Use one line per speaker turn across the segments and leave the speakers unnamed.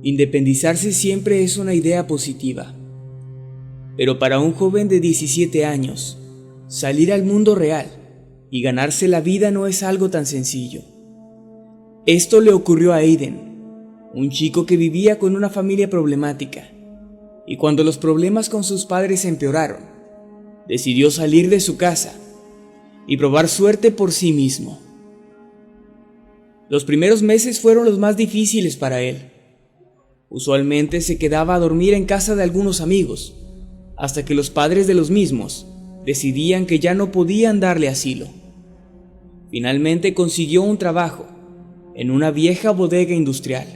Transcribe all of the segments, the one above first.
Independizarse siempre es una idea positiva, pero para un joven de 17 años, salir al mundo real y ganarse la vida no es algo tan sencillo. Esto le ocurrió a Aiden, un chico que vivía con una familia problemática, y cuando los problemas con sus padres empeoraron, decidió salir de su casa y probar suerte por sí mismo. Los primeros meses fueron los más difíciles para él. Usualmente se quedaba a dormir en casa de algunos amigos, hasta que los padres de los mismos decidían que ya no podían darle asilo. Finalmente consiguió un trabajo en una vieja bodega industrial.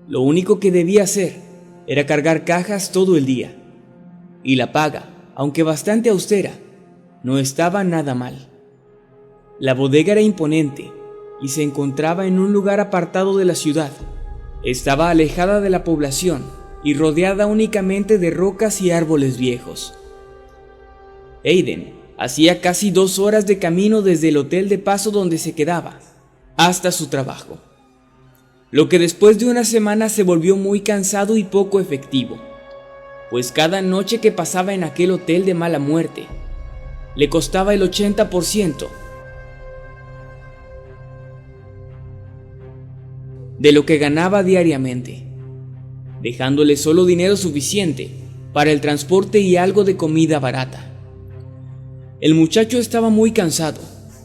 Lo único que debía hacer era cargar cajas todo el día, y la paga, aunque bastante austera, no estaba nada mal. La bodega era imponente y se encontraba en un lugar apartado de la ciudad. Estaba alejada de la población y rodeada únicamente de rocas y árboles viejos. Aiden hacía casi 2 horas de camino desde el hotel de paso donde se quedaba hasta su trabajo, lo que después de una semana se volvió muy cansado y poco efectivo, pues cada noche que pasaba en aquel hotel de mala muerte le costaba el 80% de lo que ganaba diariamente, dejándole solo dinero suficiente para el transporte y algo de comida barata. El muchacho estaba muy cansado,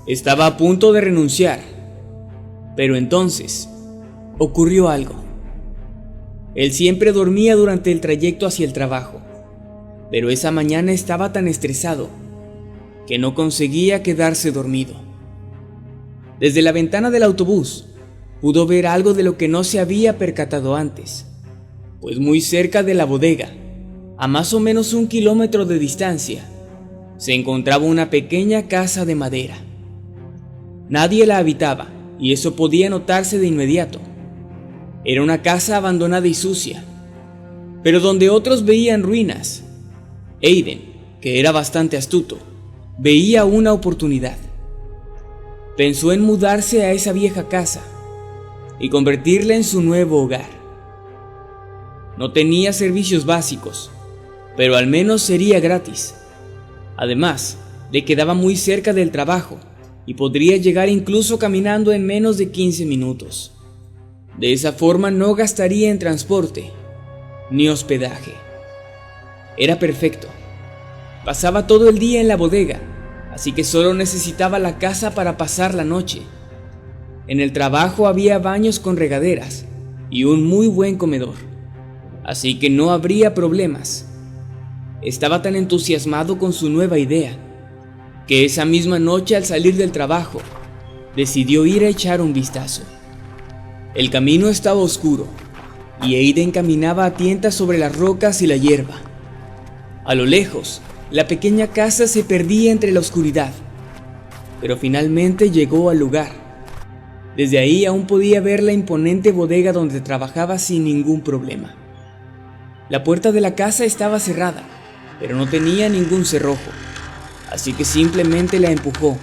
estaba a punto de renunciar, pero entonces ocurrió algo. Él siempre dormía durante el trayecto hacia el trabajo, pero esa mañana estaba tan estresado que no conseguía quedarse dormido. Desde la ventana del autobús pudo ver algo de lo que no se había percatado antes, pues muy cerca de la bodega, a más o menos 1 kilómetro de distancia, se encontraba una pequeña casa de madera. Nadie la habitaba, y eso podía notarse de inmediato. Era una casa abandonada y sucia, pero donde otros veían ruinas, Aiden, que era bastante astuto, veía una oportunidad. Pensó en mudarse a esa vieja casa y convertirla en su nuevo hogar. No tenía servicios básicos, pero al menos sería gratis. Además, le quedaba muy cerca del trabajo y podría llegar incluso caminando en menos de 15 minutos. De esa forma no gastaría en transporte ni hospedaje. Era perfecto. Pasaba todo el día en la bodega, así que solo necesitaba la casa para pasar la noche. En el trabajo había baños con regaderas y un muy buen comedor, así que no habría problemas. Estaba tan entusiasmado con su nueva idea que esa misma noche, al salir del trabajo, decidió ir a echar un vistazo. El camino estaba oscuro y Aiden caminaba a tientas sobre las rocas y la hierba. A lo lejos, la pequeña casa se perdía entre la oscuridad, pero finalmente llegó al lugar. Desde ahí aún podía ver la imponente bodega donde trabajaba sin ningún problema. La puerta de la casa estaba cerrada, pero no tenía ningún cerrojo, así que simplemente la empujó.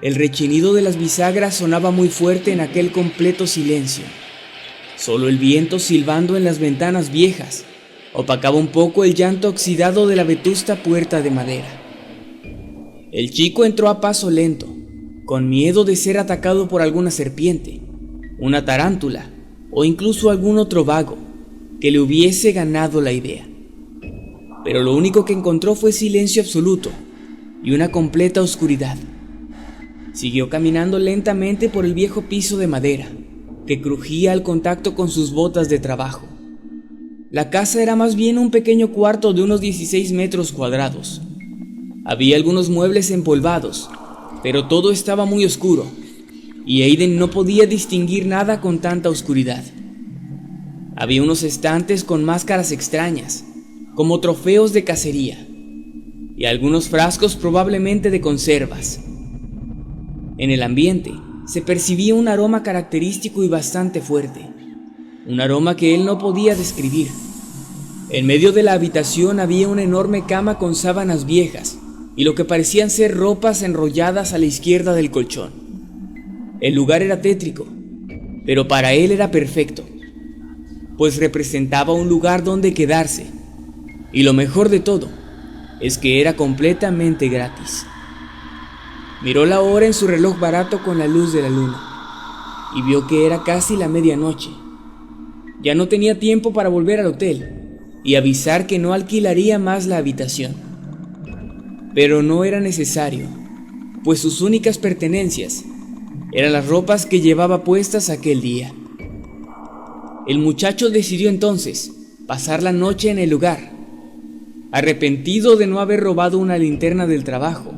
El rechinido de las bisagras sonaba muy fuerte en aquel completo silencio. Solo el viento silbando en las ventanas viejas opacaba un poco el llanto oxidado de la vetusta puerta de madera. El chico entró a paso lento, con miedo de ser atacado por alguna serpiente, una tarántula o incluso algún otro vago que le hubiese ganado la idea. Pero lo único que encontró fue silencio absoluto y una completa oscuridad. Siguió caminando lentamente por el viejo piso de madera, que crujía al contacto con sus botas de trabajo. La casa era más bien un pequeño cuarto de unos 16 metros cuadrados. Había algunos muebles empolvados, pero todo estaba muy oscuro, y Aiden no podía distinguir nada con tanta oscuridad. Había unos estantes con máscaras extrañas, como trofeos de cacería, y algunos frascos probablemente de conservas. En el ambiente se percibía un aroma característico y bastante fuerte, un aroma que él no podía describir. En medio de la habitación había una enorme cama con sábanas viejas y lo que parecían ser ropas enrolladas a la izquierda del colchón. El lugar era tétrico, pero para él era perfecto, pues representaba un lugar donde quedarse, y lo mejor de todo es que era completamente gratis. Miró la hora en su reloj barato con la luz de la luna y vio que era casi la medianoche. Ya no tenía tiempo para volver al hotel y avisar que no alquilaría más la habitación. Pero no era necesario, pues sus únicas pertenencias eran las ropas que llevaba puestas aquel día. El muchacho decidió entonces pasar la noche en el lugar. Arrepentido de no haber robado una linterna del trabajo,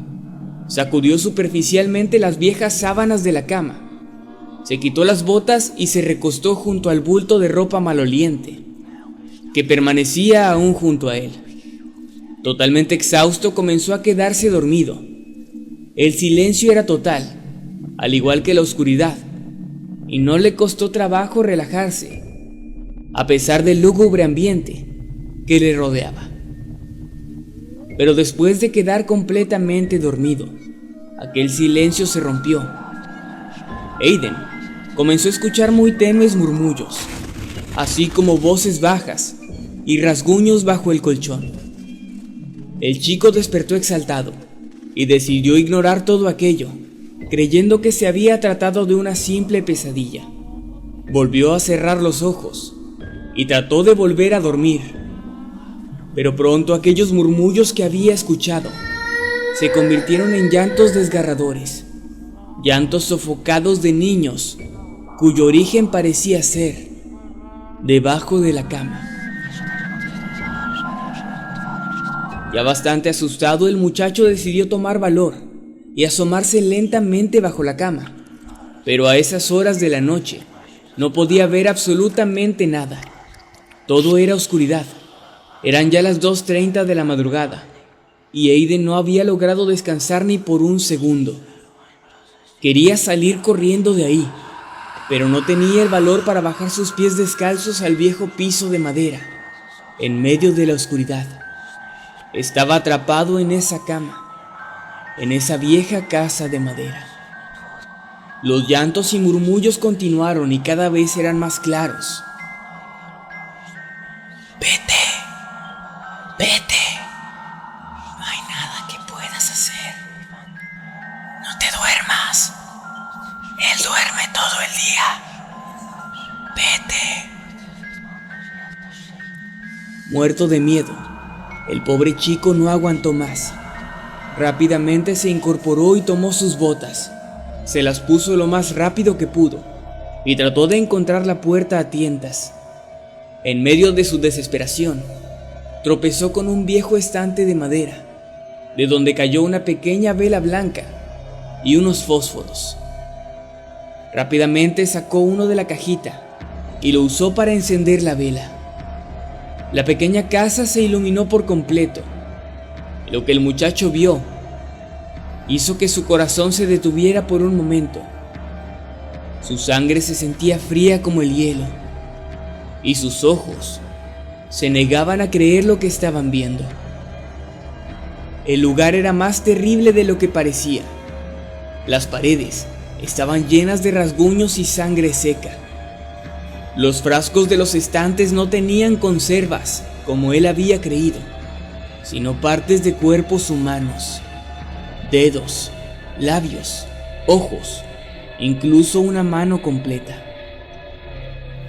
sacudió superficialmente las viejas sábanas de la cama, se quitó las botas y se recostó junto al bulto de ropa maloliente que permanecía aún junto a él. Totalmente exhausto, comenzó a quedarse dormido. El silencio era total, al igual que la oscuridad, y no le costó trabajo relajarse, a pesar del lúgubre ambiente que le rodeaba. Pero después de quedar completamente dormido, aquel silencio se rompió. Aiden comenzó a escuchar muy tenues murmullos, así como voces bajas y rasguños bajo el colchón. El chico despertó exaltado y decidió ignorar todo aquello, creyendo que se había tratado de una simple pesadilla. Volvió a cerrar los ojos y trató de volver a dormir, pero pronto aquellos murmullos que había escuchado se convirtieron en llantos desgarradores, llantos sofocados de niños cuyo origen parecía ser debajo de la cama. Ya bastante asustado, el muchacho decidió tomar valor y asomarse lentamente bajo la cama, pero a esas horas de la noche no podía ver absolutamente nada. Todo era oscuridad. Eran ya las 2:30 de la madrugada y Aiden no había logrado descansar ni por un segundo. Quería salir corriendo de ahí, pero no tenía el valor para bajar sus pies descalzos al viejo piso de madera, en medio de la oscuridad. Estaba atrapado en esa cama, en esa vieja casa de madera. Los llantos y murmullos continuaron y cada vez eran más claros.
Vete, vete. No hay nada que puedas hacer. No te duermas. Él duerme todo el día. Vete.
Muerto de miedo, el pobre chico no aguantó más. Rápidamente se incorporó y tomó sus botas. Se las puso lo más rápido que pudo y trató de encontrar la puerta a tientas. En medio de su desesperación, tropezó con un viejo estante de madera, de donde cayó una pequeña vela blanca y unos fósforos. Rápidamente sacó uno de la cajita y lo usó para encender la vela. La pequeña casa se iluminó por completo. Lo que el muchacho vio hizo que su corazón se detuviera por un momento. Su sangre se sentía fría como el hielo y sus ojos se negaban a creer lo que estaban viendo. El lugar era más terrible de lo que parecía. Las paredes estaban llenas de rasguños y sangre seca. Los frascos de los estantes no tenían conservas, como él había creído, sino partes de cuerpos humanos, dedos, labios, ojos, incluso una mano completa.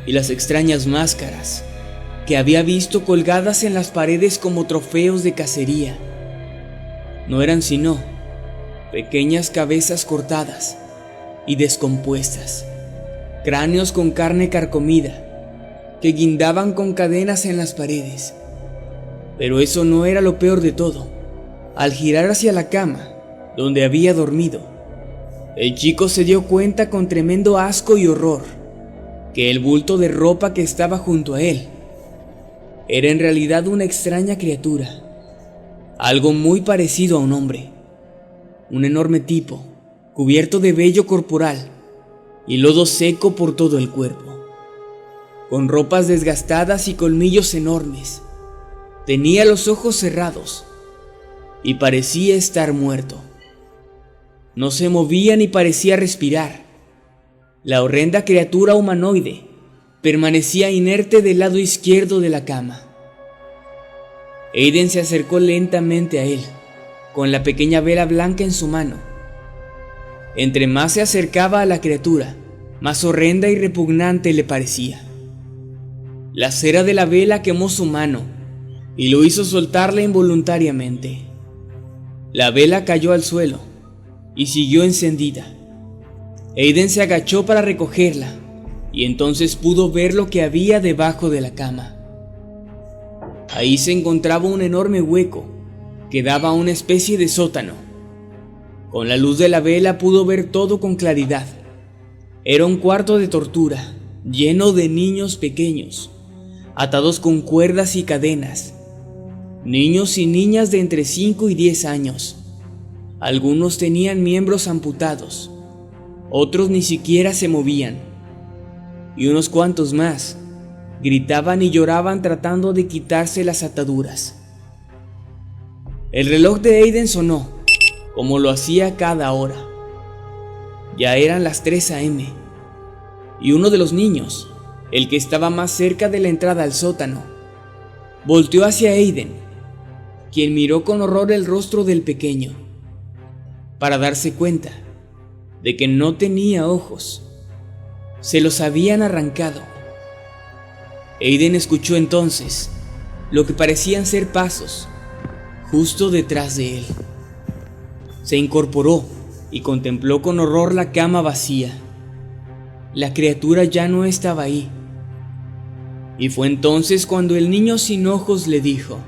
Y las extrañas máscaras que había visto colgadas en las paredes como trofeos de cacería no eran sino pequeñas cabezas cortadas y descompuestas, cráneos con carne carcomida que guindaban con cadenas en las paredes. Pero eso no era lo peor de todo. Al girar hacia la cama donde había dormido, el chico se dio cuenta con tremendo asco y horror que el bulto de ropa que estaba junto a él era en realidad una extraña criatura, algo muy parecido a un hombre, un enorme tipo, cubierto de vello corporal y lodo seco por todo el cuerpo, con ropas desgastadas y colmillos enormes. Tenía los ojos cerrados y parecía estar muerto. No se movía ni parecía respirar. La horrenda criatura humanoide permanecía inerte del lado izquierdo de la cama. Aiden se acercó lentamente a él, con la pequeña vela blanca en su mano. Entre más se acercaba a la criatura, más horrenda y repugnante le parecía. La cera de la vela quemó su mano y lo hizo soltarla involuntariamente. La vela cayó al suelo y siguió encendida. Aiden se agachó para recogerla y entonces pudo ver lo que había debajo de la cama. Ahí se encontraba un enorme hueco que daba a una especie de sótano. Con la luz de la vela pudo ver todo con claridad. Era un cuarto de tortura, lleno de niños pequeños, atados con cuerdas y cadenas. Niños y niñas de entre 5 y 10 años. Algunos tenían miembros amputados, otros ni siquiera se movían, y unos cuantos más gritaban y lloraban tratando de quitarse las ataduras. El reloj de Aiden sonó, como lo hacía cada hora. Ya eran las 3 a.m. y uno de los niños, el que estaba más cerca de la entrada al sótano, volteó hacia Aiden, quien miró con horror el rostro del pequeño, para darse cuenta de que no tenía ojos. Se los habían arrancado. Aiden escuchó entonces lo que parecían ser pasos justo detrás de él. Se incorporó y contempló con horror la cama vacía. La criatura ya no estaba ahí. Y fue entonces cuando el niño sin ojos le dijo: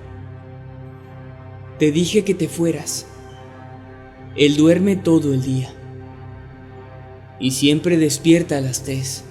«Te dije que te fueras. Él duerme todo el día y siempre despierta a las 3.